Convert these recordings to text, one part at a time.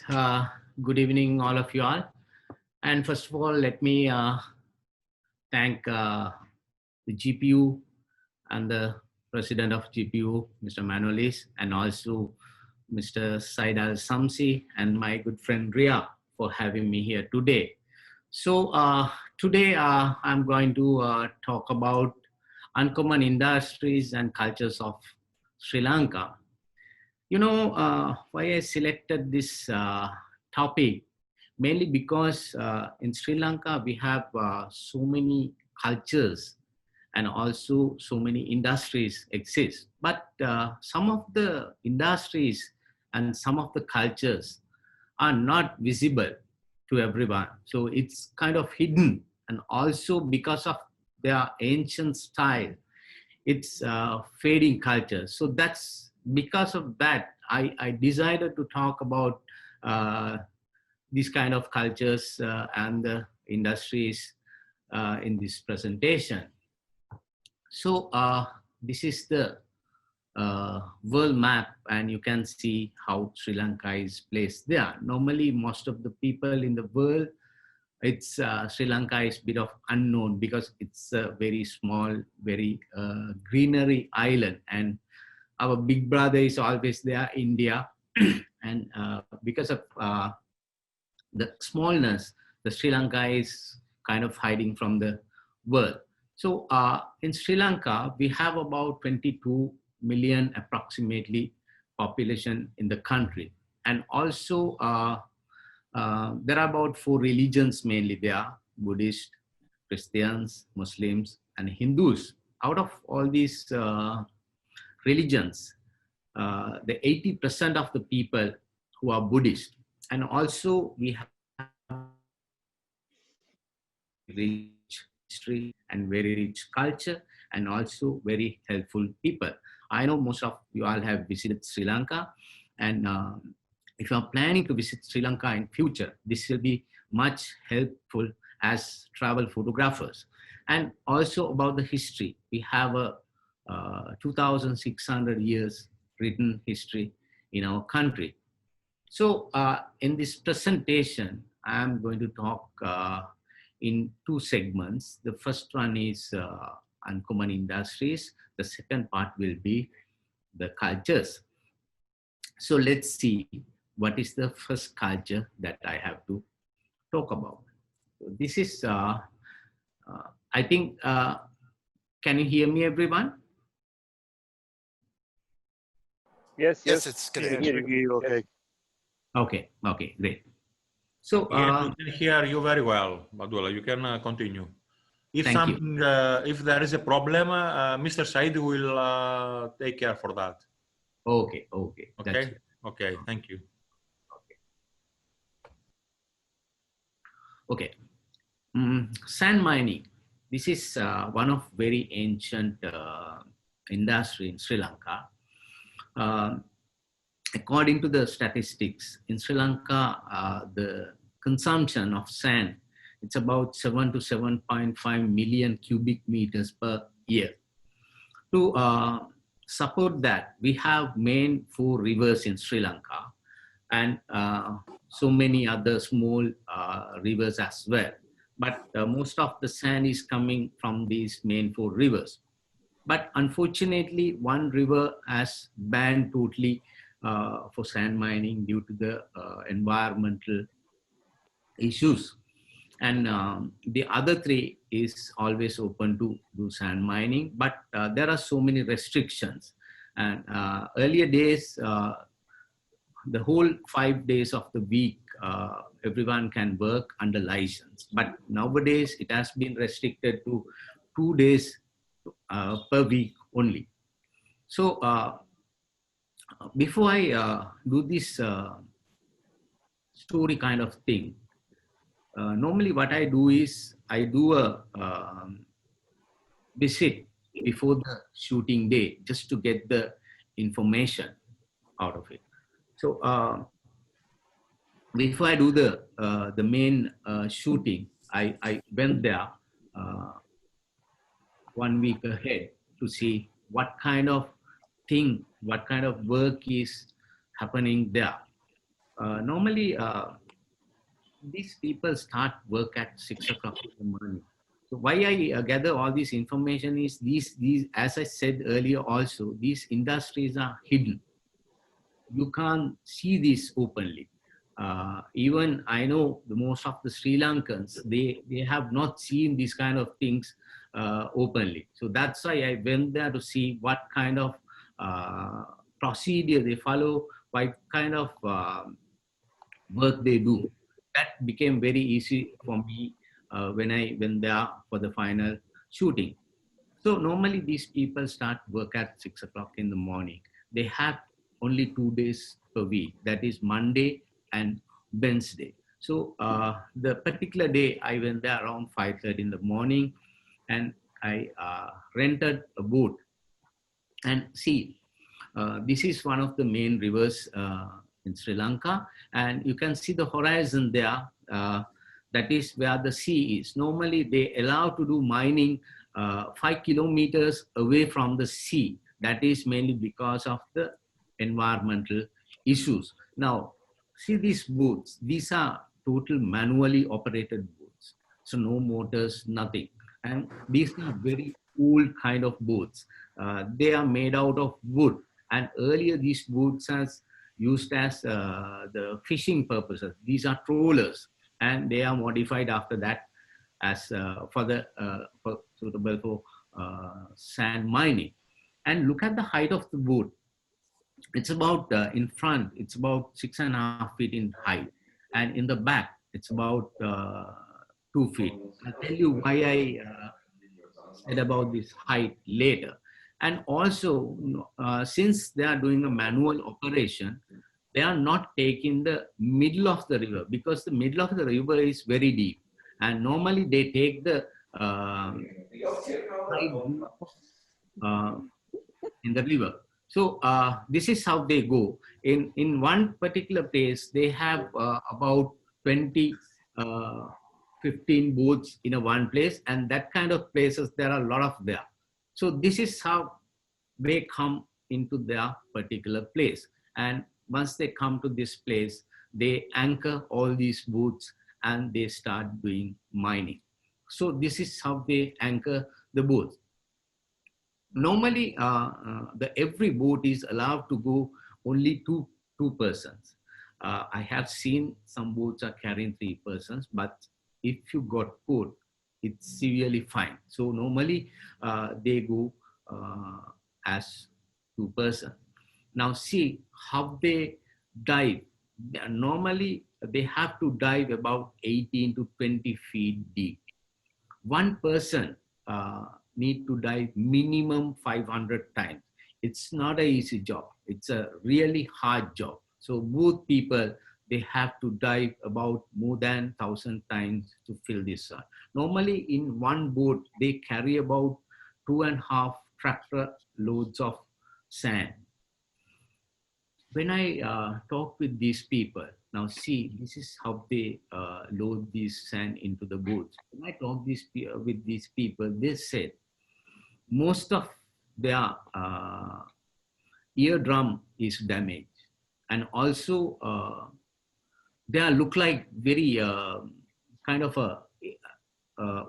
Good evening, all of you all. And first of all, let me thank the GPU and the president of GPU, Mr. Manolis, and also Mr. Said Al Samsi and my good friend Ria for having me here today. So today I'm going to talk about uncommon industries and cultures of Sri Lanka. You know why I selected this topic? Mainly because in Sri Lanka we have so many cultures and also so many industries exist. But some of the industries and some of the cultures are not visible to everyone. So it's kind of hidden, and also because of their ancient style, it's fading culture. So that's because of that, I decided to talk about these kind of cultures and the industries in this presentation. So this is the world map, and you can see how Sri Lanka is placed there. Normally, most of the people in the world, it's Sri Lanka is a bit of unknown because it's a very small, very greenery island, and our big brother is always there, India. And because of the smallness, the Sri Lanka is kind of hiding from the world. So in Sri Lanka, we have about 22 million approximately population in the country. And also there are about 4 religions mainly there: Buddhist, Christians, Muslims, and Hindus. Out of all these religions, the 80% of the people who are Buddhist. And also we have rich history and very rich culture, and also very helpful people. I know most of you all have visited Sri Lanka, and if you are planning to visit Sri Lanka in future, this will be much helpful as travel photographers. And also about the history, we have a 2,600 years written history in our country. So in this presentation, I'm going to talk in 2 segments. The first one is uncommon industries. The second part will be the cultures. So let's see what is the first culture that I have to talk about. So this is, I think, can you hear me, everyone? Yes, it's good. okay. Okay, great. So we can hear you very well, Pandula. You can continue. If thank something, if there is a problem, Mr. Said will take care for that. Okay. Okay. Okay. Thank you. Okay. Sand mining. This is one of very ancient industry in Sri Lanka. According to the statistics in Sri Lanka, the consumption of sand, it's about 7 to 7.5 million cubic meters per year. To support that, we have main 4 rivers in Sri Lanka, and so many other small rivers as well. But most of the sand is coming from these main 4 rivers. But unfortunately, one river has banned totally for sand mining due to the environmental issues. And the other 3 is always open to do sand mining, but there are so many restrictions. And earlier days, the whole 5 days of the week, everyone can work under license. But nowadays, it has been restricted to 2 days per week only. So before I do this story kind of thing, normally what I do is I do a visit before the shooting day just to get the information out of it. So before I do the main shooting, I went there 1 week ahead to see what kind of thing, what kind of work is happening there. normally these people start work at 6 o'clock in the morning. So why I gather all this information is these, as I said earlier also, these industries are hidden. You can't see this openly. Even I know the most of the Sri Lankans, they have not seen these kind of things openly. So that's why I went there to see what kind of procedure they follow, what kind of work they do. That became very easy for me when I went there for the final shooting. So normally these people start work at 6 o'clock in the morning. They have only 2 days per week. That is Monday and Wednesday. So the particular day I went there around 5:30 in the morning, and I rented a boat. And see, this is one of the main rivers in Sri Lanka, and you can see the horizon there. That is where the sea is. Normally, they allow to do mining 5 kilometers away from the sea. That is mainly because of the environmental issues. Now, see these boats. These are total manually operated boats. So no motors, nothing. And these are very old kind of boats. They are made out of wood. And earlier these boats as used as the fishing purposes. These are trawlers, and they are modified after that as for suitable for sand mining. And look at the height of the boat. It's about in front, it's about 6.5 feet in height, and in the back, it's about 2 feet. I'll tell you why I said about this height later. And also, since they are doing a manual operation, they are not taking the middle of the river, because the middle of the river is very deep. And normally they take the side uh, in the river. So this is how they go. In one particular place, they have about 20, 15 boats in a one place, and that kind of places, there are a lot of there. So this is how they come into their particular place. And once they come to this place, they anchor all these boats and they start doing mining. So this is how they anchor the boats. Normally, every boat is allowed to go only two persons. I have seen some boats are carrying 3 persons, but if you got caught, it's severely fine. So normally they go as 2 persons. Now see how they dive. Normally they have to dive about 18 to 20 feet deep. One person need to dive minimum 500 times. It's not an easy job. It's a really hard job. So both people, they have to dive about more than 1,000 times to fill this. Normally in one boat, they carry about 2.5 tractor loads of sand. When I talk with these people, now see, this is how they load this sand into the boats. When I talk with these people, they said most of their eardrum is damaged. And also they look like very kind of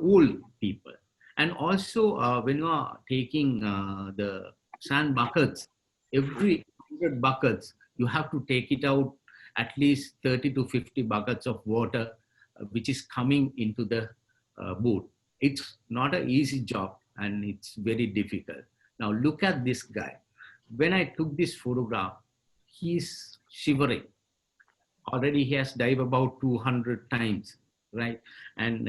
old people. And also when you are taking the sand buckets, every 100 buckets, you have to take it out at least 30 to 50 buckets of water, which is coming into the boat. It's not an easy job and it's very difficult. Now look at this guy. When I took this photograph, he's shivering. Already he has dived about 200 times, right? And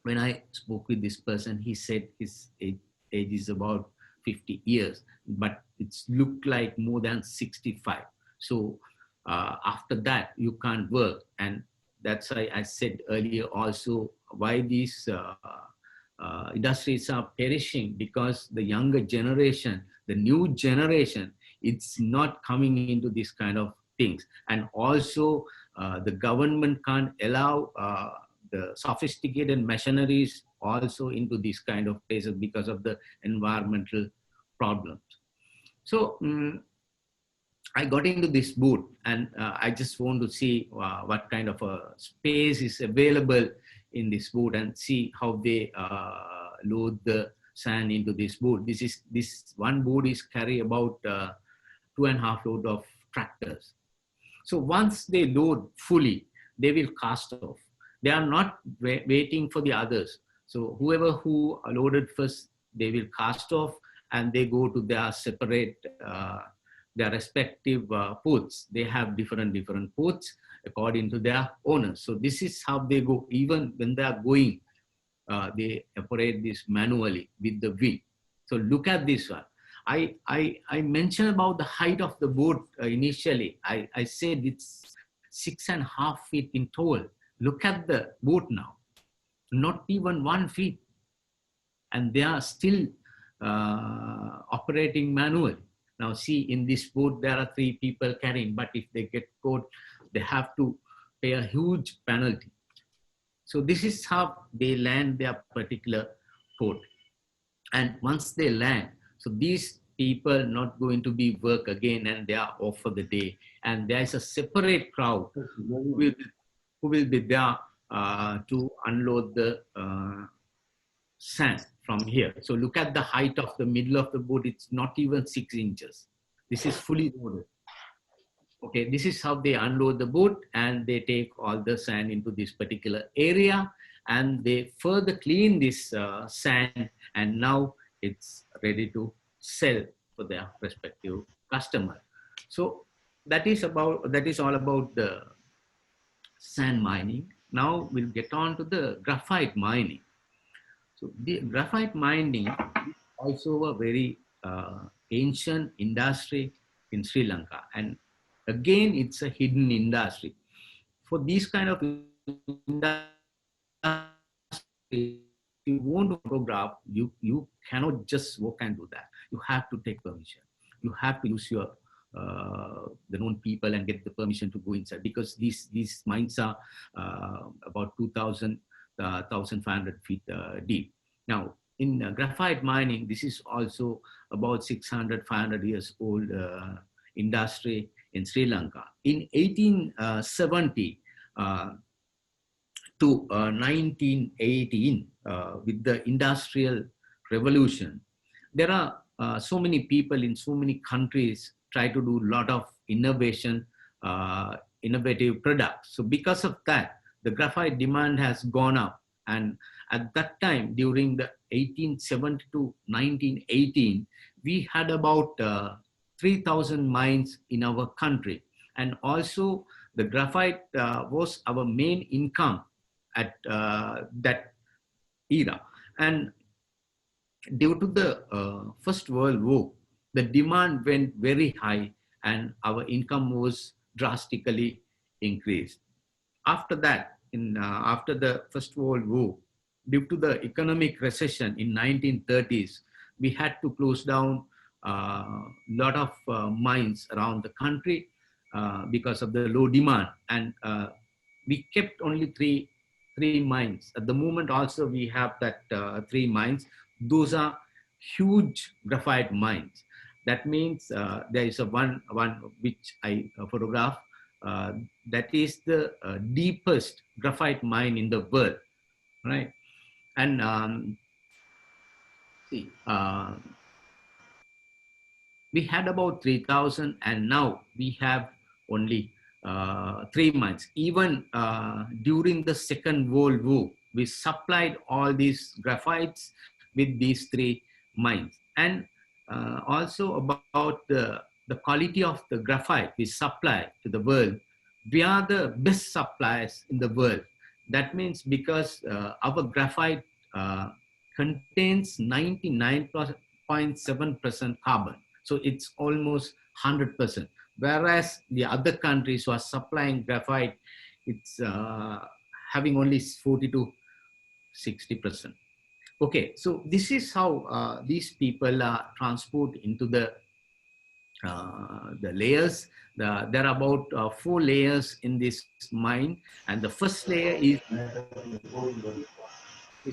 when I spoke with this person, he said his age is about 50 years, but it's looked like more than 65. So after that, you can't work. And that's why I said earlier also why these industries are perishing, because the younger generation, the new generation, it's not coming into this kind of things. And also the government can't allow the sophisticated machineries also into these kind of places because of the environmental problems. So I got into this boat, and I just want to see what kind of a space is available in this boat, and see how they load the sand into this boat. This one boat is carry about 2.5 load of tractors. So once they load fully, they will cast off. They are not waiting for the others. So whoever who loaded first, they will cast off, and they go to their separate, their respective ports. They have different ports according to their owners. So this is how they go. Even when they are going, they operate this manually with the wheel. So look at this one. I mentioned about the height of the boat initially. I said it's 6.5 feet in total. Look at the boat now, not even 1 feet. And they are still operating manually. Now see, in this boat, there are 3 people carrying, but if they get caught, they have to pay a huge penalty. So this is how they land their particular port. And once they land, so these people not going to be work again, and they are off for the day. And there is a separate crowd who will be there to unload the sand from here. So look at the height of the middle of the boat. It's not even 6 inches. This is fully loaded. Okay, this is how they unload the boat, and they take all the sand into this particular area, and they further clean this sand, and now it's ready to sell for their respective customer. So that is all about the sand mining. Now we'll get on to the graphite mining. So the graphite mining is also a very ancient industry in Sri Lanka, and again, it's a hidden industry. For these kind of industry, if you want to photograph, you cannot just walk and do that. You have to take permission. You have to use your the known people and get the permission to go inside, because these mines are about 2,000, 1,500 feet deep. Now, in graphite mining, this is also about 600, 500 years old industry in Sri Lanka. In 1870 to 1918, with the Industrial Revolution, there are so many people in so many countries try to do a lot of innovation, innovative products. So because of that, the graphite demand has gone up. And at that time, during the 1870 to 1918, we had about 3,000 mines in our country. And also the graphite was our main income at that era. And due to the First World War, the demand went very high, and our income was drastically increased. After that, after the First World War, due to the economic recession in 1930s, we had to close down a lot of mines around the country because of the low demand, and we kept only three mines. At the moment also we have that 3 mines. Those are huge graphite mines. That means there is a one which I photograph. That is the deepest graphite mine in the world, right? And see, we had about 3,000, and now we have only 3 mines. Even during the Second World War, we supplied all these graphites with these 3 mines. And also about the quality of the graphite we supply to the world, we are the best suppliers in the world. That means because our graphite contains 99.7% carbon. So it's almost 100%. Whereas the other countries who are supplying graphite, it's having only 40 to 60%. Okay, so this is how these people are transported into the layers. There are about 4 layers in this mine, and the first layer is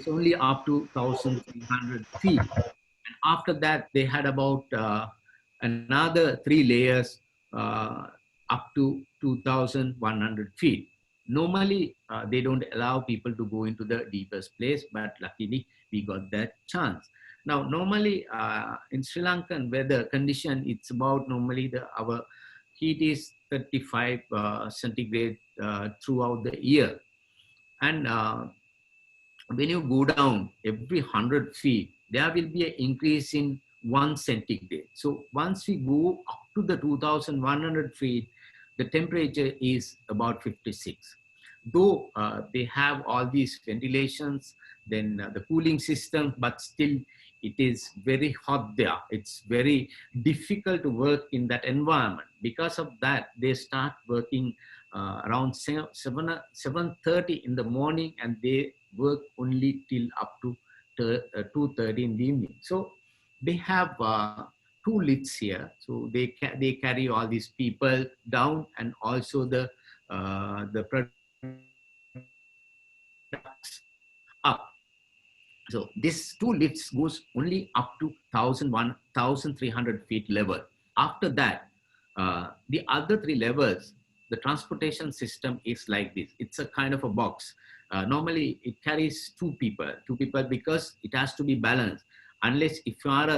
only up to 1,300 feet. And after that, they had about another 3 layers up to 2,100 feet. Normally, they don't allow people to go into the deepest place, but luckily we got that chance. Now, normally in Sri Lankan weather condition, it's about normally our heat is 35 centigrade throughout the year. And when you go down every 100 feet, there will be an increase in 1 centigrade. So once we go up to the 2,100 feet, the temperature is about 56. Though they have all these ventilations, then the cooling system, but still it is very hot there. It's very difficult to work in that environment. Because of that, they start working around 7:30 in the morning, and they work only till up to 2:30 in the evening. So they have two lifts here. So they carry all these people down, and also the products up. So this two lifts goes only up to 1,300 feet level. After that, the other three levels, the transportation system is like this. It's a kind of a box. Normally, it carries two people because it has to be balanced. Unless if you are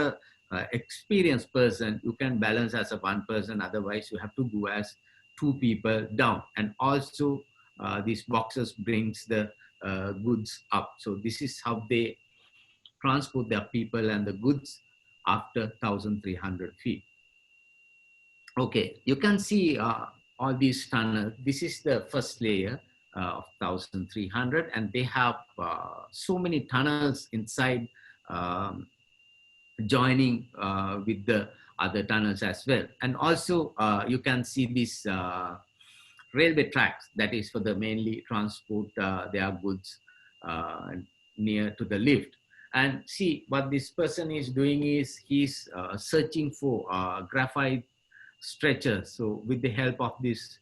a experienced person, you can balance as a one person. Otherwise, you have to go as two people down. And also, these boxes brings the goods up. So this is how they transport their people and the goods after 1,300 feet. Okay, you can see all these tunnels. This is the first layer of 1,300, and they have so many tunnels inside, joining with the other tunnels as well. And also you can see this railway tracks that is for the mainly transport their goods near to the lift. And see what this person is doing is he's searching for graphite stretchers. So with the help of this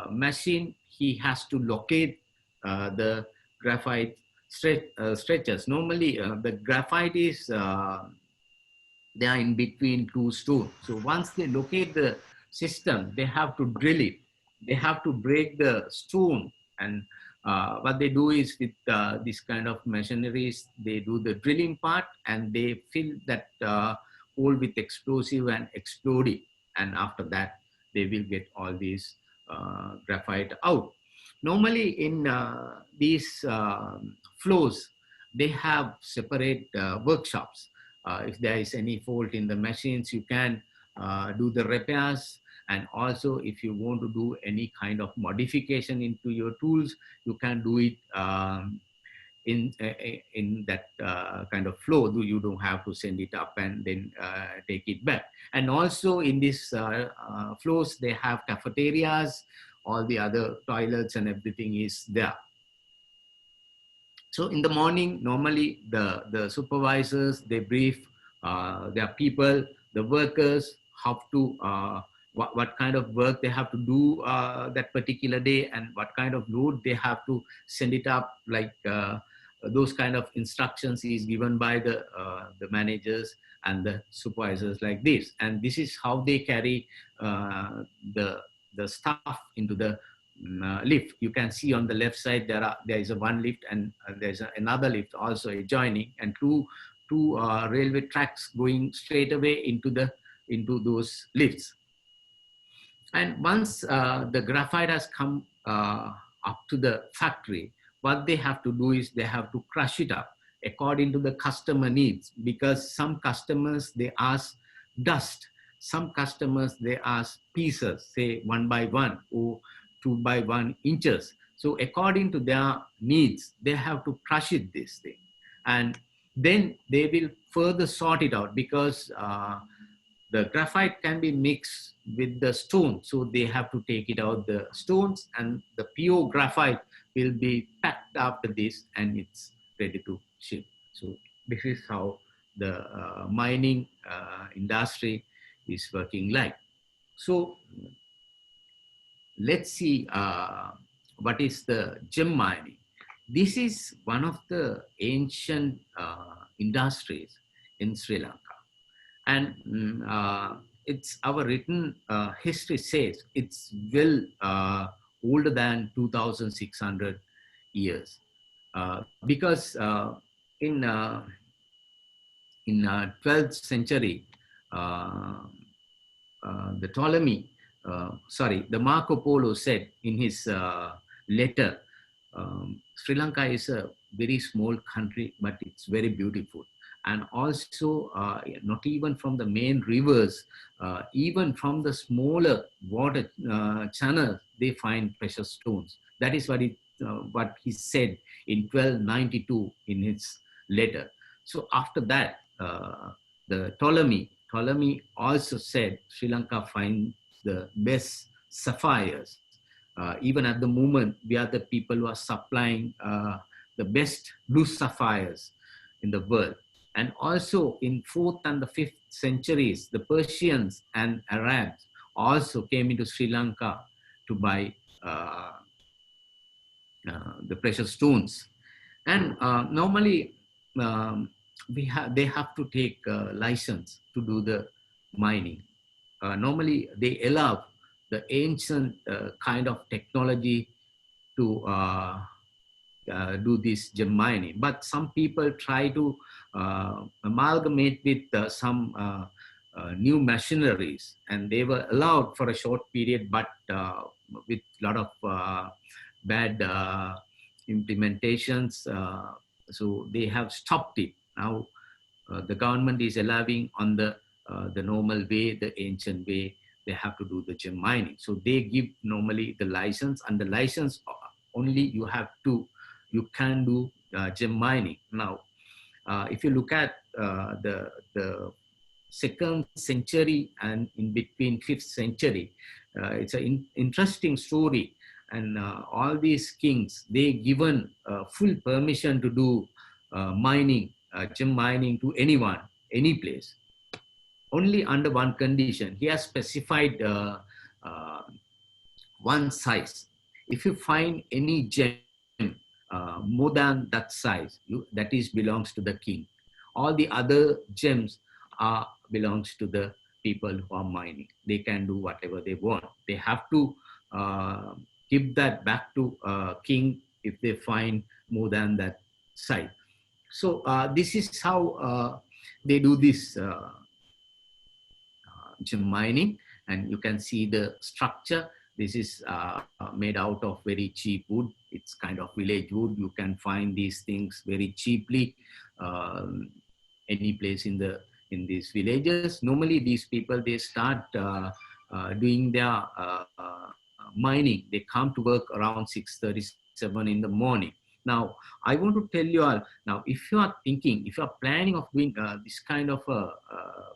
machine, he has to locate the graphite stretchers. Normally the graphite is they are in between two stones. So once they locate the system, they have to drill it. They have to break the stone. And what they do is with this kind of machineries, they do the drilling part and they fill that hole with explosive and explode it. And after that, they will get all these graphite out. Normally in these floors, they have separate workshops. If there is any fault in the machines, you can do the repairs. And also, if you want to do any kind of modification into your tools, you can do it in that kind of flow. You don't have to send it up and then take it back. And also in these floors, they have cafeterias, all the other toilets and everything is there. So in the morning, normally the supervisors, they brief their people, the workers, how to, what kind of work they have to do that particular day and what kind of load they have to send it up. Like those kind of instructions is given by the managers and the supervisors like this. And this is how they carry the stuff into the lift. You can see on the left side there is a one lift and there's another lift also adjoining, and two railway tracks going straight away into those lifts. And once the graphite has come up to the factory, what they have to do is they have to crush it up according to the customer needs, because some customers, they ask dust. Some customers, they ask pieces, say 1 by 1 or 2 by 1 inches. So according to their needs, they have to crush it this thing. And then they will further sort it out, because the graphite can be mixed with the stone. So they have to take it out the stones, and the pure graphite will be packed after this, and it's ready to ship. So this is how the mining industry is working like. So let's see what is the gem mining. This is one of the ancient industries in Sri Lanka. And it's our written history says it's well older than 2,600 years, because in 12th century, uh, the Marco Polo said in his letter, Sri Lanka is a very small country, but it's very beautiful. And also, not even from the main rivers, even from the smaller water channels, they find precious stones. That is what he said in 1292 in his letter. So after that, the Ptolemy also said Sri Lanka finds the best sapphires. Even at the moment, we are the people who are supplying the best blue sapphires in the world. And also in 4th and the 5th centuries, the Persians and Arabs also came into Sri Lanka to buy the precious stones. And normally, they have to take license to do the mining. Normally, they allow the ancient kind of technology to do this gem mining. But some people try to amalgamate with some new machineries, and they were allowed for a short period, but with a lot of bad implementations. So they have stopped it. Now the government is allowing on the normal way, the ancient way, they have to do the gem mining. So they give normally the license, and the license only you can do gem mining. Now, if you look at the 2nd century and in between 5th century, it's an interesting story. And all these kings, they given full permission to do mining, gem mining to anyone, any place. Only under one condition. He has specified uh, one size. If you find any gem more than that size, that is belongs to the king. All the other gems belongs to the people who are mining. They can do whatever they want. They have to give that back to king if they find more than that size. So this is how they do this gem mining. And you can see the structure. This is made out of very cheap wood. It's kind of village wood. You can find these things very cheaply any place in these villages. Normally, these people, they start doing their mining. They come to work around 6:37 in the morning. Now, I want to tell you all, now, if you are thinking, if you are planning of doing this kind of a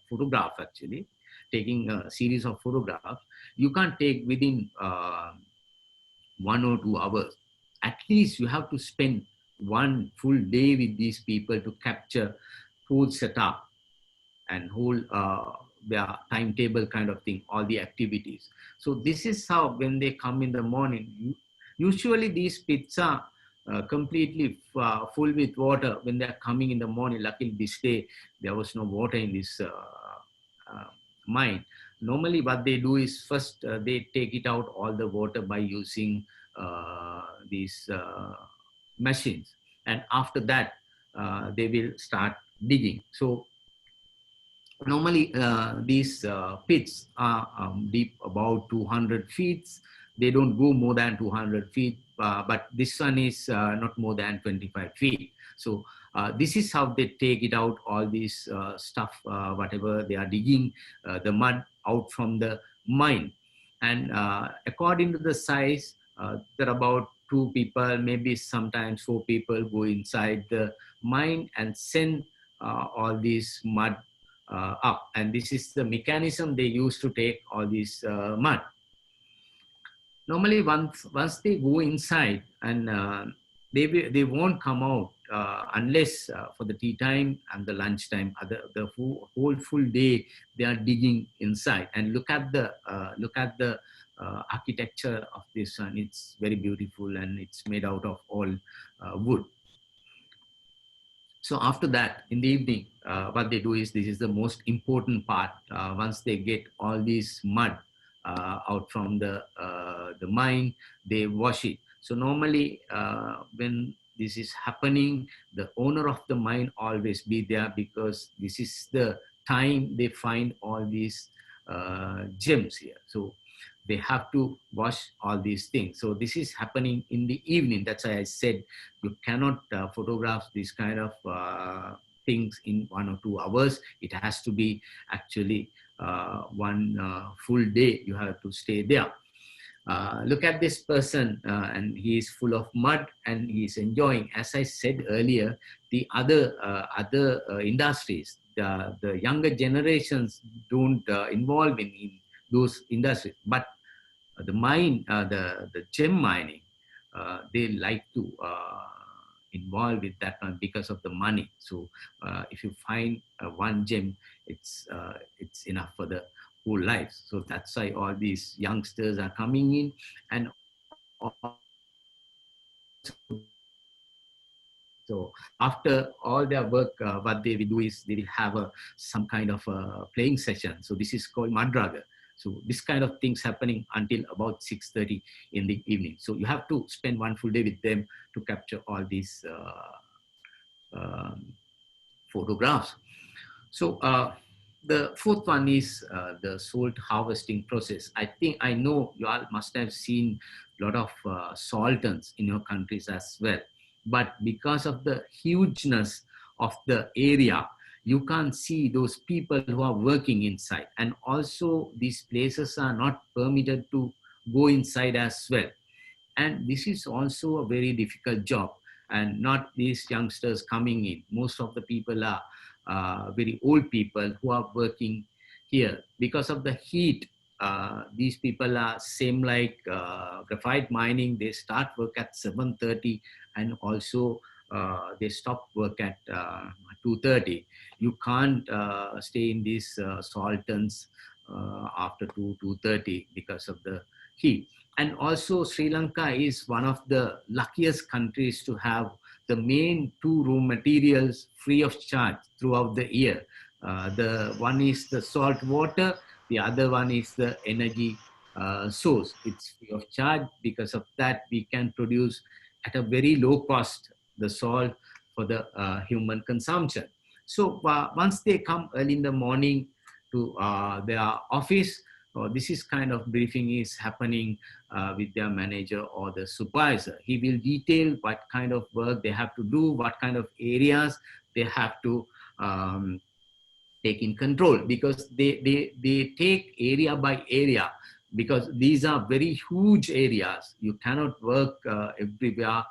photograph, actually, taking a series of photographs, you can't take within 1 or 2 hours. At least you have to spend one full day with these people to capture whole setup and whole their timetable kind of thing, all the activities. So this is how when they come in the morning, usually these pits are completely full with water when they're coming in the morning. Luckily this day there was no water in this mine. Normally what they do is first they take it out all the water by using these machines, and after that they will start digging. So normally these pits are deep about 200 feet. They don't go more than 200 feet, but this one is not more than 25 feet. So this is how they take it out, all this stuff, whatever they are digging, the mud out from the mine. And according to the size, there are about 2 people, maybe sometimes 4 people go inside the mine and send all this mud up. And this is the mechanism they use to take all this mud. Normally, once they go inside, and they won't come out unless for the tea time and the lunch time. The whole full day they are digging inside. And look at the architecture of this one. It's very beautiful, and it's made out of all wood. So after that, in the evening, what they do is, this is the most important part. Once they get all this mud out from the mine, they wash it. So normally, when this is happening, the owner of the mine always be there, because this is the time they find all these gems here. So they have to wash all these things. So this is happening in the evening. That's why I said you cannot photograph this kind of things in 1 or 2 hours. It has to be actually one full day. You have to stay there. Look at this person, and he is full of mud and he is enjoying. As I said earlier, the other industries, the younger generations don't involve in those industries, but the mine, the gem mining, they like to involve with that one because of the money. So if you find one gem, it's enough for the whole life. So that's why all these youngsters are coming in, and so after all their work, what they will do is they will have some kind of a playing session. So this is called Madraga. So this kind of things happening until about 6:30 in the evening. So you have to spend one full day with them to capture all these photographs. So the fourth one is the salt harvesting process. I think I know you all must have seen a lot of saltons in your countries as well. But because of the hugeness of the area, you can't see those people who are working inside. And also these places are not permitted to go inside as well. And this is also a very difficult job, and not these youngsters coming in. Most of the people are very old people who are working here. Because of the heat, these people are same like graphite mining. They start work at 7:30, and also they stop work at 2:30. You can't stay in these saltons after 2:30 because of the heat. And also Sri Lanka is one of the luckiest countries to have the main two raw materials free of charge throughout the year. The one is the salt water, the other one is the energy source. It's free of charge. Because of that, we can produce at a very low cost the salt for the human consumption. So once they come early in the morning to their office, this is kind of briefing is happening with their manager or the supervisor. He will detail what kind of work they have to do, what kind of areas they have to take in control, because they take area by area, because these are very huge areas. You cannot work everywhere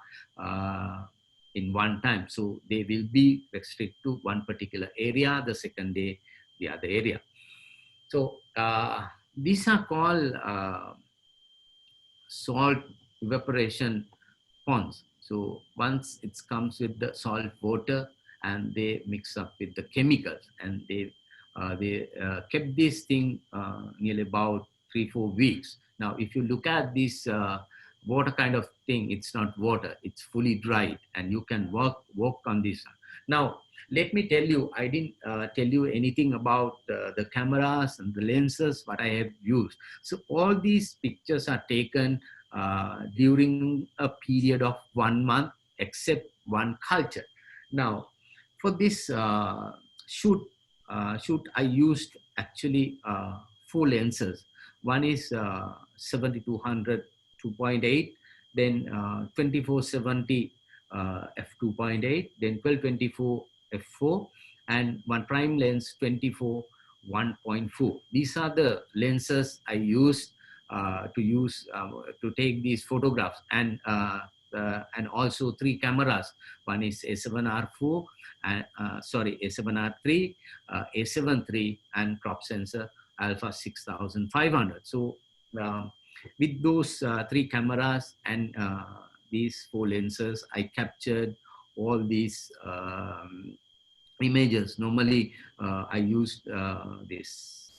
in one time. So they will be restricted to one particular area, the second day, the other area. So these are called salt evaporation ponds. So once it comes with the salt water, and they mix up with the chemicals, and they kept this thing nearly about 3-4 weeks. Now, if you look at this water kind of thing, it's not water, it's fully dried, and you can walk on this. Now, let me tell you, I didn't tell you anything about the cameras and the lenses, what I have used. So all these pictures are taken during a period of 1 month, except one culture. Now, for this shoot, I used actually 4 lenses. One is 7200 2.8, then 2470 f2.8, then 1224 f4, and one prime lens 24 1.4. These are the lenses I used to take these photographs, and also 3 cameras. One is A7R4, and A7R3, A7 III, and crop sensor Alpha 6500. So with those 3 cameras and these 4 lenses, I captured all these images. Normally, I used this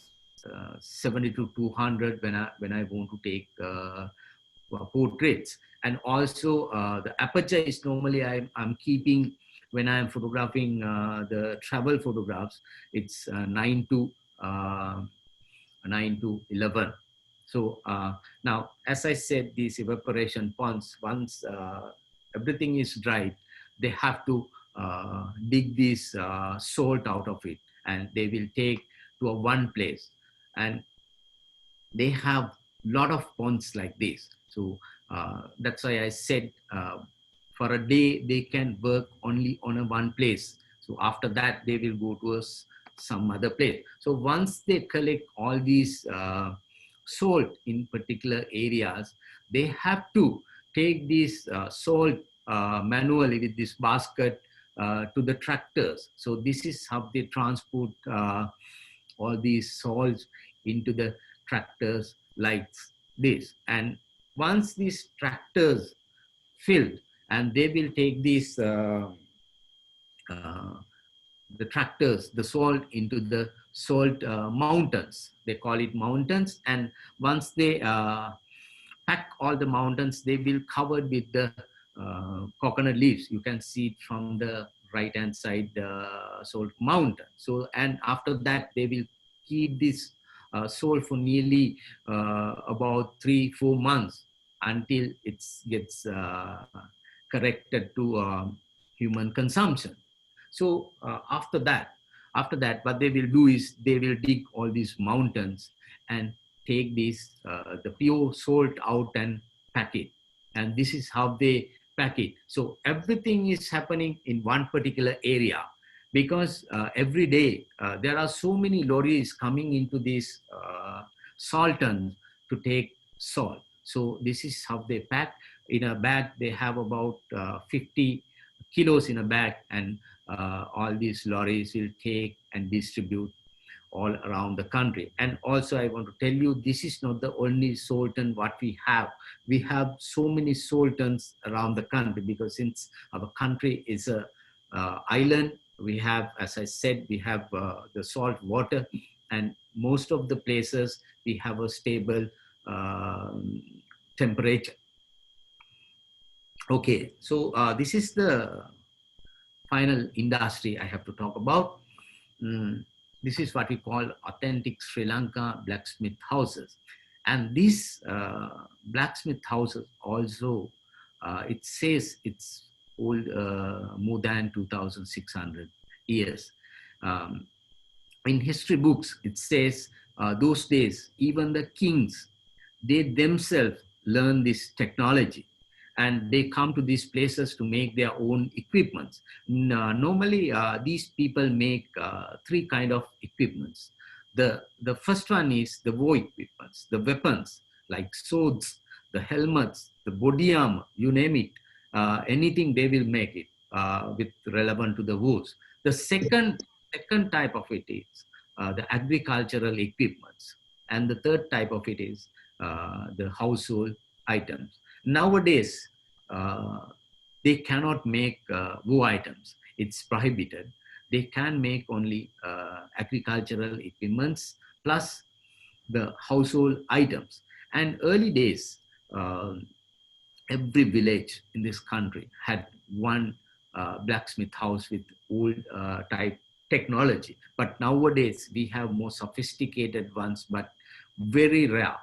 70-200 when I want to take portraits. And also the aperture is normally I'm keeping when I'm photographing the travel photographs, it's 9 to 11. So now, as I said, these evaporation ponds, once everything is dried, they have to dig this salt out of it, and they will take to a one place. And they have lot of ponds like this. So that's why I said for a day they can work only on a one place. So after that they will go to some other place. So once they collect all these salt in particular areas, they have to take this salt manually with this basket to the tractors. So this is how they transport all these salts into the tractors like this. And once these tractors filled, and they will take these the tractors, the salt into the salt mountains. They call it mountains. And once they pack all the mountains, they will covered with the coconut leaves. You can see it from the right hand side, salt mountain. So, and after that, they will keep this salt for nearly about 3-4 months until it gets corrected to human consumption. So after that, what they will do is they will dig all these mountains and take this the pure salt out and pack it. And this is how they pack it. So everything is happening in one particular area, because every day there are so many lorries coming into these saltons to take salt. So this is how they pack. In a bag, they have about 50 kilos in a bag, and all these lorries will take and distribute all around the country. And also I want to tell you, this is not the only sultan what we have. We have so many sultans around the country, because since our country is a island, we have, as I said, we have the salt water, and most of the places we have a stable temperature. Okay, so this is the final industry I have to talk about. This is what we call authentic Sri Lanka blacksmith houses. And these blacksmith houses also, it says it's old more than 2,600 years. In history books, it says those days, even the kings, they themselves learn this technology, and they come to these places to make their own equipments. Normally, these people make 3 kind of equipments. The first one is the war equipments, the weapons like swords, the helmets, the body armor, you name it, anything they will make it with relevant to the wars. The second type of it is the agricultural equipments, and the third type of it is the household items. Nowadays, they cannot make war items. It's prohibited. They can make only agricultural equipments plus the household items. And early days, every village in this country had one blacksmith house with old type technology. But nowadays, we have more sophisticated ones, but very rare.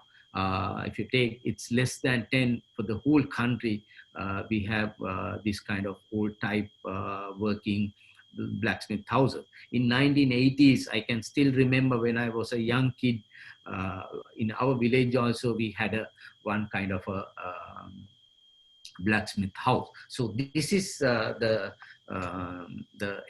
If you take, it's less than 10 for the whole country. We have this kind of old type working blacksmith houses. In 1980s, I can still remember when I was a young kid, in our village also, we had one kind of a blacksmith house. So this is the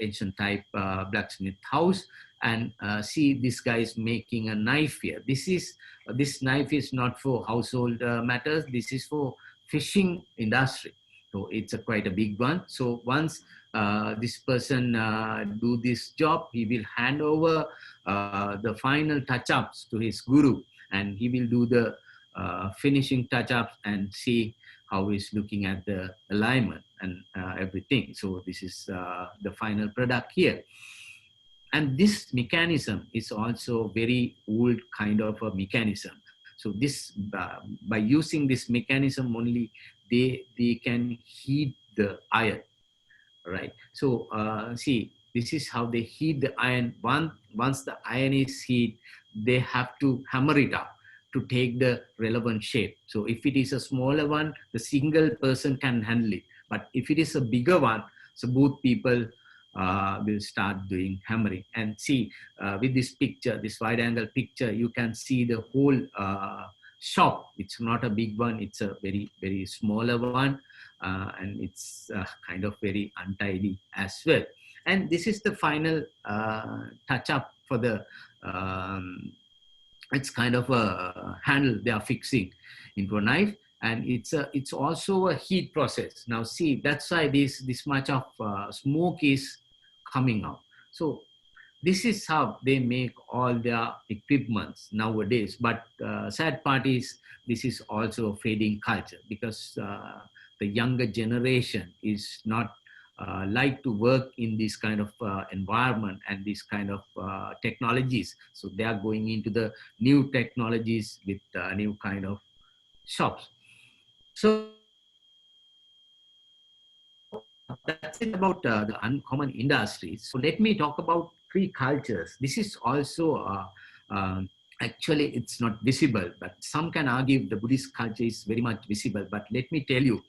ancient type blacksmith house. And see, this guy is making a knife here. This knife is not for household matters. This is for fishing industry. So it's quite a big one. So once this person do this job, he will hand over the final touch-ups to his guru, and he will do the finishing touch-ups and see how he's looking at the alignment and everything. So this is the final product here. And this mechanism is also very old kind of a mechanism. So this, by using this mechanism only, they can heat the iron. right? So see, this is how they heat the iron. Once the iron is heat, they have to hammer it up to take the relevant shape. So if it is a smaller one, the single person can handle it. But if it is a bigger one, so both people will start doing hammering. And see, with this picture, this wide angle picture, you can see the whole shop. It's not a big one, it's a very, very smaller one. And it's kind of very untidy as well. And this is the final touch up for the it's kind of a handle they are fixing into a knife, and it's also a heat process. Now see, that's why this much of smoke is coming out. So this is how they make all their equipments nowadays. But sad part is this is also a fading culture, because the younger generation is not like to work in this kind of environment and this kind of technologies. So they are going into the new technologies with new kind of shops. So that's it about the uncommon industries. So let me talk about three cultures. This is also actually it's not visible, but some can argue the Buddhist culture is very much visible. But let me tell you,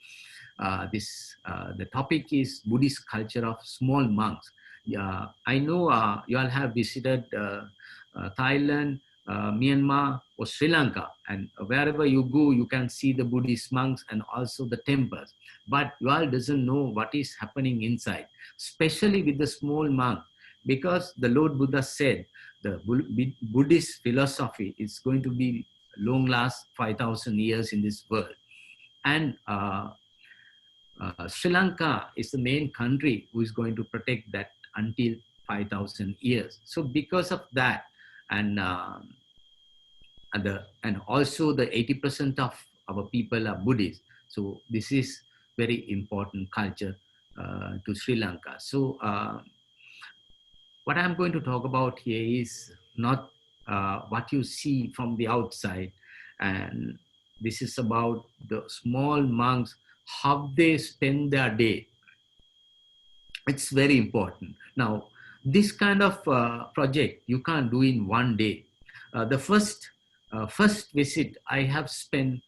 the topic is Buddhist culture of small monks. I know you all have visited Thailand, Myanmar, or Sri Lanka, and wherever you go, you can see the Buddhist monks and also the temples. But you all doesn't know what is happening inside, especially with the small monk, because the Lord Buddha said the Buddhist philosophy is going to be long last 5,000 years in this world. And Sri Lanka is the main country who is going to protect that until 5,000 years. So because of that, and also the 80% of our people are Buddhist. So this is very important culture to Sri Lanka. So what I'm going to talk about here is not what you see from the outside, and this is about the small monks, how they spend their day. It's very important. Now, this kind of project you can't do in one day. The first visit, I have spent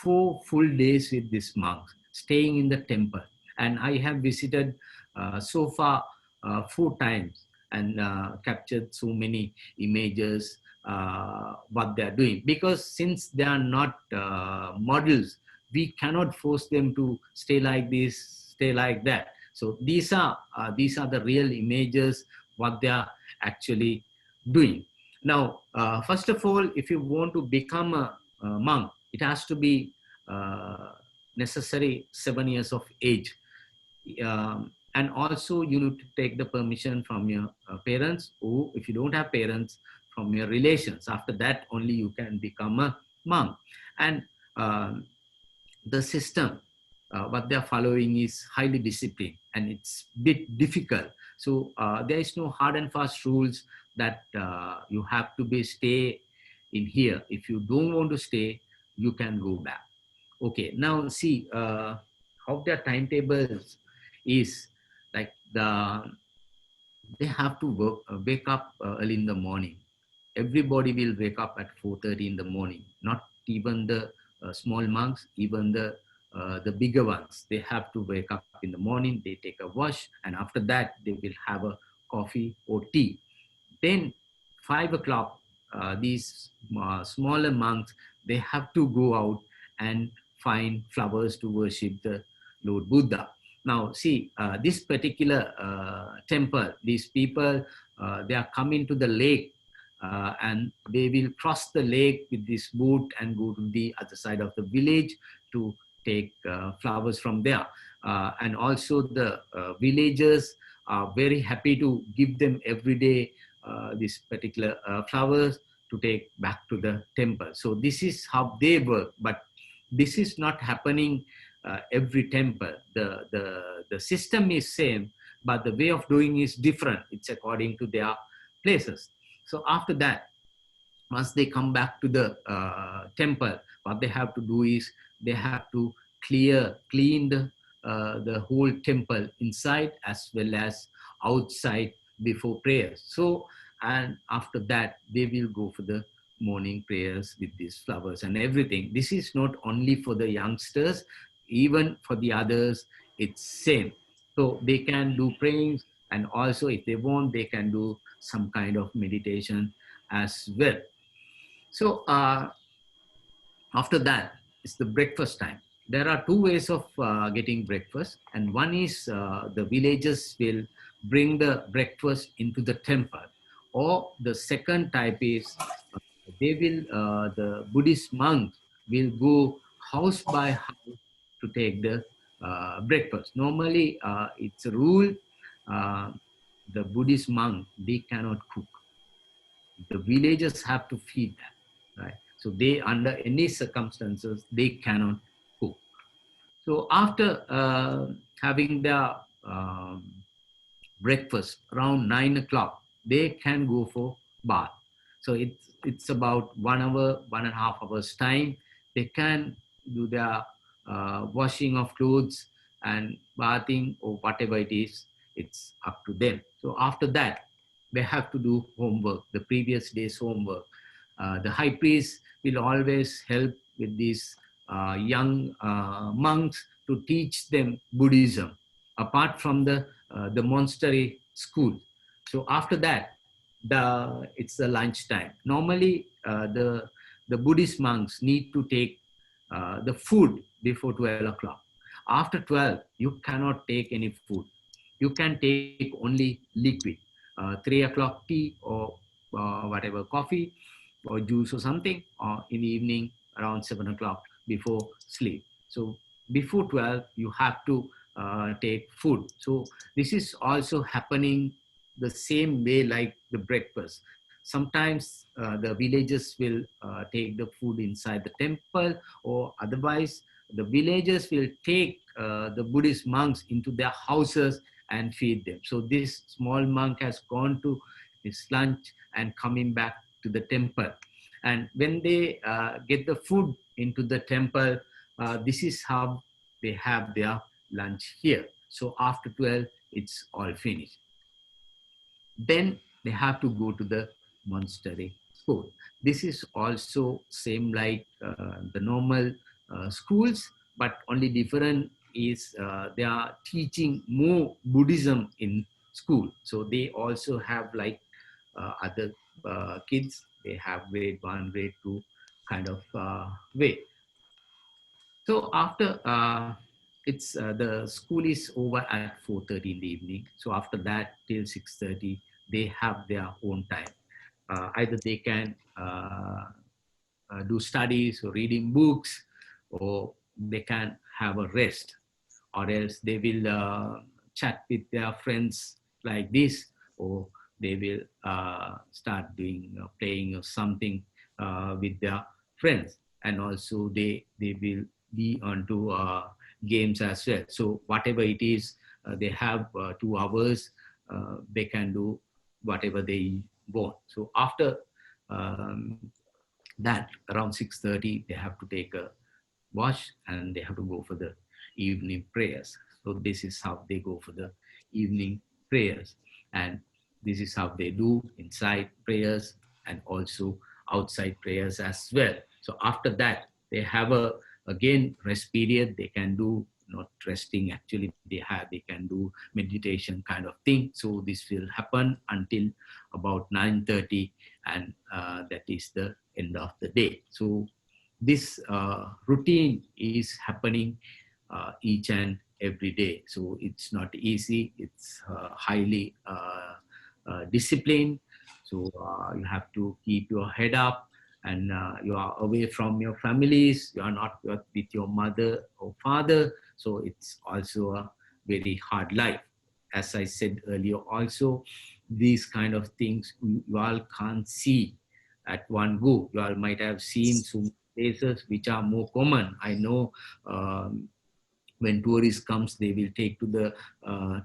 4 full days with these monks, staying in the temple, and I have visited so far 4 times and captured so many images what they are doing. Because since they are not models, we cannot force them to stay like this, stay like that. So these are the real images what they are actually doing. Now, first of all, if you want to become a monk, it has to be necessary 7 years of age. And also you need to take the permission from your parents, or if you don't have parents, from your relations. After that, only you can become a monk. And the system, what they're following is highly disciplined, and it's a bit difficult. So there is no hard and fast rules that you have to stay in here. If you don't want to stay, you can go back. Okay, now see how their timetables is. Like they have to wake up early in the morning. Everybody will wake up at 4:30 in the morning. Not even the small monks, even the bigger ones. They have to wake up in the morning. They take a wash, and after that they will have a coffee or tea. Then 5 o'clock, these smaller monks, they have to go out and find flowers to worship the Lord Buddha. Now see, this particular temple, these people, they are coming to the lake, and they will cross the lake with this boat and go to the other side of the village to take flowers from there. And also the villagers are very happy to give them every day this particular flowers to take back to the temple. So this is how they work, but this is not happening every temple. The system is same, but the way of doing is different. It's according to their places. So after that, once they come back to the temple, what they have to do is they have to clean the the whole temple inside as well as outside before prayers. So, and after that, they will go for the morning prayers with these flowers and everything. This is not only for the youngsters, even for the others, it's same. So they can do praying, and also if they want, they can do some kind of meditation as well. So after that, it's the breakfast time. There are two ways of getting breakfast, and one is the villagers will bring the breakfast into the temple, or the second type is they will the Buddhist monks will go house by house to take the breakfast. Normally, it's a rule. Uh, the Buddhist monk, they cannot cook. The villagers have to feed them, right? So they, under any circumstances, they cannot cook. So after having their breakfast around 9 o'clock, they can go for bath. So it's about 1 hour, 1.5 hours time. They can do their washing of clothes and bathing or whatever it is. It's up to them. So after that, they have to do homework, the previous day's homework. The high priest will always help with these young monks to teach them Buddhism, apart from the monastery school. So after that, it's the lunch time. Normally, the Buddhist monks need to take the food before 12 o'clock. After 12, you cannot take any food. You can take only liquid, 3 o'clock tea or whatever, coffee or juice or something, or in the evening around 7 o'clock before sleep. So before 12, you have to take food. So this is also happening the same way like the breakfast. Sometimes the villagers will take the food inside the temple, or otherwise the villagers will take the Buddhist monks into their houses and feed them. So this small monk has gone to his lunch and coming back to the temple. And when they get the food into the temple, this is how they have their lunch here. So after 12, it's all finished. Then they have to go to the monastery school. This is also same like the normal schools, but only different is they are teaching more Buddhism in school. So they also have like other kids, they have grade 1, grade 2 kind of way. So after it's the school is over at 4:30 in the evening. So after that till 6:30, they have their own time. Either they can do studies or reading books, or they can have a rest, or else they will chat with their friends like this, or they will start doing playing or something with their friends, and also they will be onto games as well. So whatever it is, they have 2 hours, they can do whatever they want. So after that, around 6:30, they have to take a wash and they have to go for the evening prayers. So this is how they go for the evening prayers, and this is how they do inside prayers and also outside prayers as well. So after that, they have a again rest period. They can do not resting, actually they can do meditation kind of thing. So this will happen until about 9:30, and that is the end of the day. So this routine is happening each and every day. So it's not easy. It's highly disciplined. So you have to keep your head up, and you are away from your families. You are not with your mother or father. So it's also a very hard life. As I said earlier, also these kind of things you all can't see at one go. You all might have seen some places which are more common. I know when tourists comes, they will take to the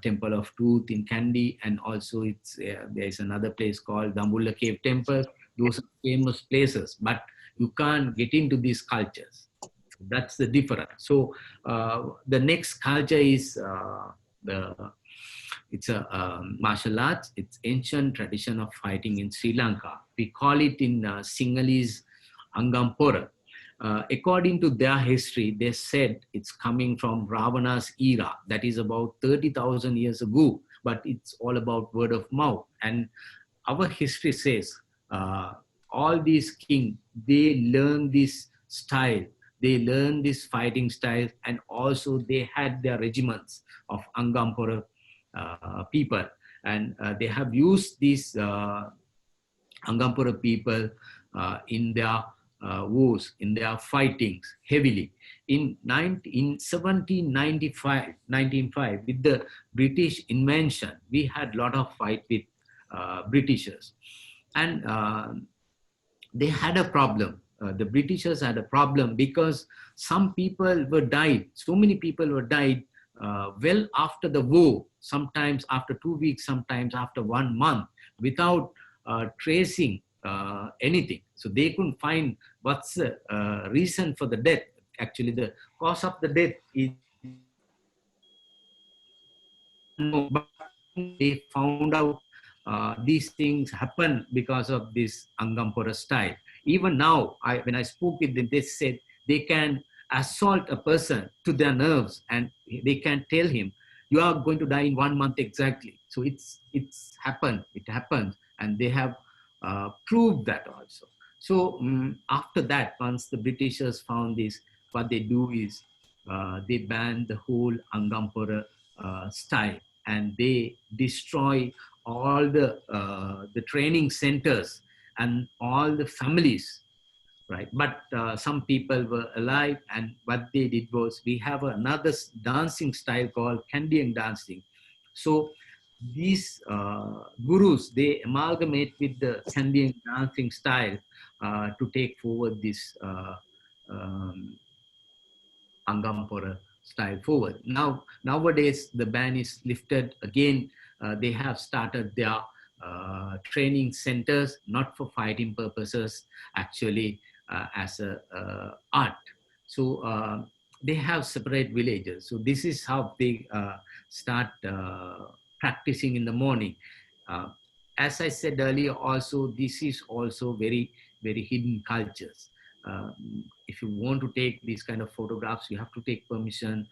Temple of Truth in Kandy, and also it's there is another place called Pandula Cave Temple. Those are famous places, but you can't get into these cultures. That's the difference. So the next culture is it's a martial arts. It's ancient tradition of fighting in Sri Lanka. We call it in Sinhalese Angampora. According to their history, they said it's coming from Ravana's era. That is about 30,000 years ago. But it's all about word of mouth. And our history says all these kings, they learn this style. They learn this fighting style, and also they had their regiments of Angampura people, and they have used these Angampura people in their wars, in their fightings heavily. In 1795, with the British invention, we had a lot of fight with Britishers, and they had a problem. The Britishers had a problem because some people were died. So many people were died well after the war, sometimes after 2 weeks, sometimes after 1 month, without tracing anything. So they couldn't find what's the reason for the death. Actually, the cause of the death is no, but they found out these things happen because of this Angampura style. Even now, when I spoke with them, they said they can assault a person to their nerves, and they can tell him, you are going to die in 1 month exactly. So it's happened, it happens, and they have proved that also. So after that, once the Britishers found this, what they do is they ban the whole Angampura style, and they destroy all the training centers and all the families, right? But some people were alive, and what they did was, we have another dancing style called Kandyan dancing. So these gurus, they amalgamate with the Kandyan dancing style to take forward this Angampura style forward. Now, nowadays, the ban is lifted again. They have started their training centers, not for fighting purposes, actually as a art. So they have separate villages. So this is how they start practicing in the morning. As I said earlier, also, this is also very, very hidden cultures. If you want to take these kind of photographs, you have to take permission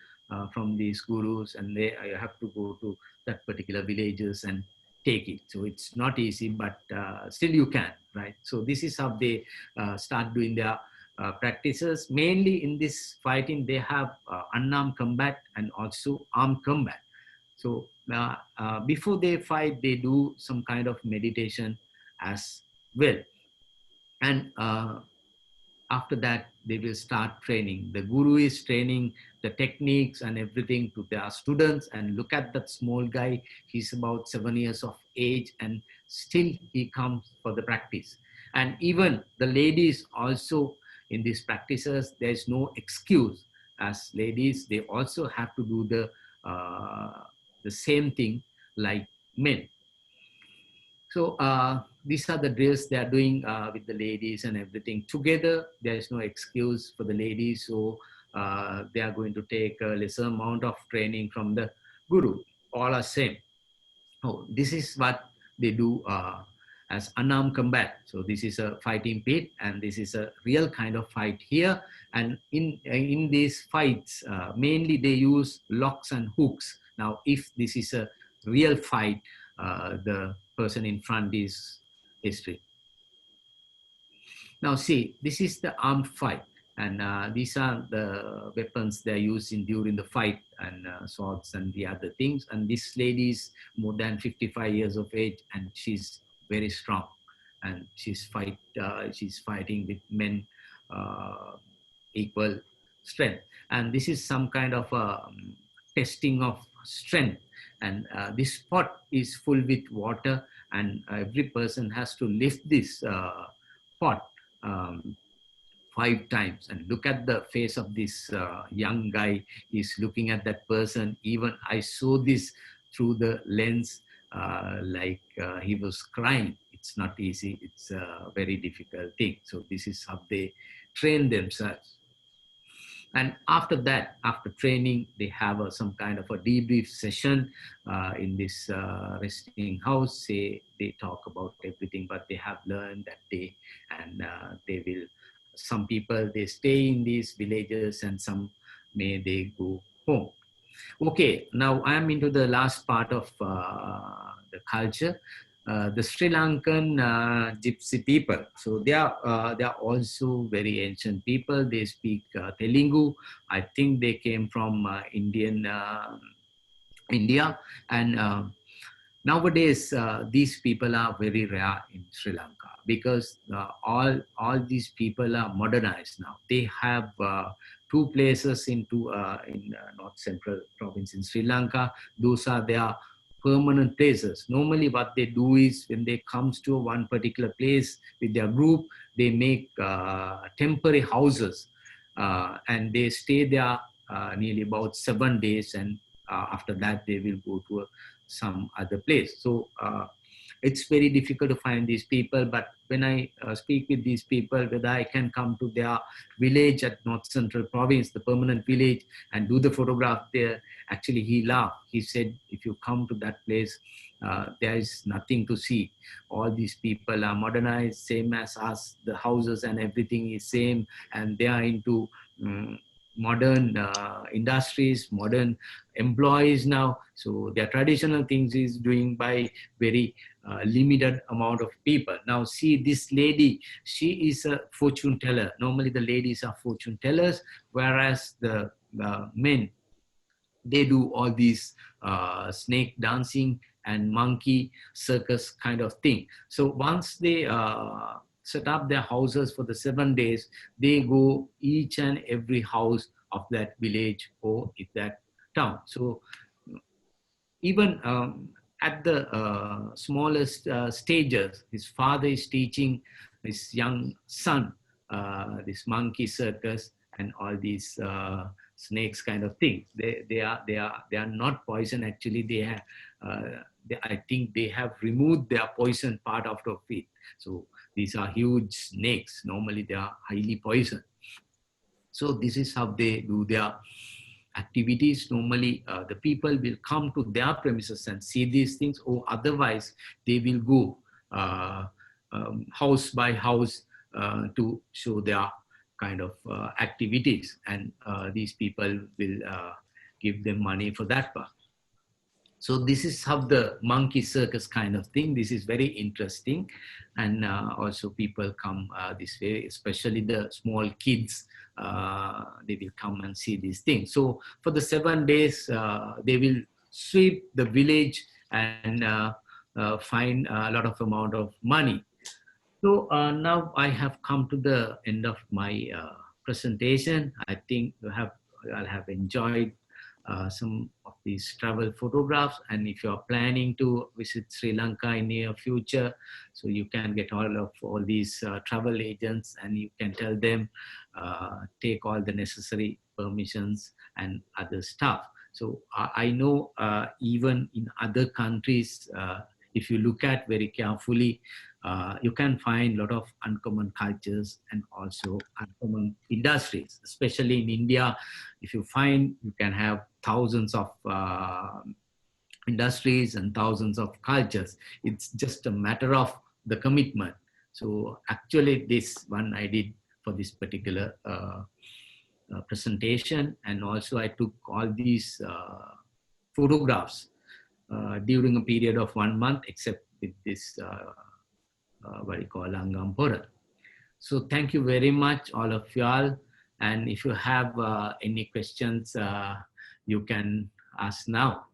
from these gurus, and you have to go to that particular villages and take it. So it's not easy, but still you can, right? So this is how they start doing their practices. Mainly in this fighting, they have unarmed combat and also armed combat. So before they fight, they do some kind of meditation as well. And after that, they will start training. The guru is training the techniques and everything to their students. And look at that small guy. He's about 7 years of age, and still he comes for the practice. And even the ladies also in these practices, there's no excuse. As ladies, they also have to do the same thing like men. So these are the drills they are doing with the ladies and everything. Together, there is no excuse for the ladies. So they are going to take a lesser amount of training from the guru. All are same. Oh, this is what they do as unarmed combat. So this is a fighting pit, and this is a real kind of fight here. And in these fights, mainly they use locks and hooks. Now, if this is a real fight, the person in front is history. Now see, this is the armed fight, and these are the weapons they're using during the fight, and swords and the other things. And this lady is more than 55 years of age, and she's very strong, and she's fighting with men equal strength. And this is some kind of testing of strength. And this pot is full with water, and every person has to lift this pot 5 times. And look at the face of this young guy. He's looking at that person. Even I saw this through the lens, like he was crying. It's not easy. It's a very difficult thing. So this is how they train themselves. And after that, after training, they have some kind of a debrief session in this resting house. They talk about everything what they have learned that day, and they will. Some people they stay in these villages, and some may they go home. Okay, now I am into the last part of the culture. The Sri Lankan Gypsy people. So they are also very ancient people. They speak Telugu. I think they came from India, and nowadays these people are very rare in Sri Lanka because all these people are modernized now. They have two places in north central province in Sri Lanka. Those are their permanent places. Normally what they do is when they comes to one particular place with their group, they make temporary houses and they stay there nearly about 7 days, and after that they will go to some other place. So it's very difficult to find these people, but when I speak with these people, whether I can come to their village at North Central Province, the permanent village, and do the photograph there, actually he laughed. He said, if you come to that place, there is nothing to see. All these people are modernized, same as us, the houses and everything is same, and they are into modern industries, modern employees now. So their traditional things is doing by very limited amount of people. Now see this lady, she is a fortune teller. Normally the ladies are fortune tellers, whereas the men, they do all these snake dancing and monkey circus kind of thing. So once they set up their houses for the 7 days, they go each and every house of that village or in that town. So even at the smallest stages, his father is teaching his young son this monkey circus and all these snakes kind of things. They are not poison. Actually, I think they have removed their poison part out of it. So these are huge snakes. Normally, they are highly poisoned. So this is how they do their activities. Normally, the people will come to their premises and see these things, or otherwise they will go house by house to show their kind of activities, and these people will give them money for that part. So this is how the monkey circus kind of thing. This is very interesting, and also people come this way, especially the small kids. They will come and see these things. So for the 7 days, they will sweep the village and find a lot of amount of money. So now I have come to the end of my presentation. I think I'll have enjoyed some of these travel photographs, and if you are planning to visit Sri Lanka in near future, so you can get all these travel agents, and you can tell them take all the necessary permissions and other stuff. So I know even in other countries, if you look at very carefully, you can find a lot of uncommon cultures and also uncommon industries. Especially in India, if you find, you can have thousands of industries and thousands of cultures. It's just a matter of the commitment. So actually this one I did for this particular presentation, and also I took all these photographs during a period of 1 month, except with this what you call Lanka. So thank you very much, all of y'all. And if you have any questions, you can ask now.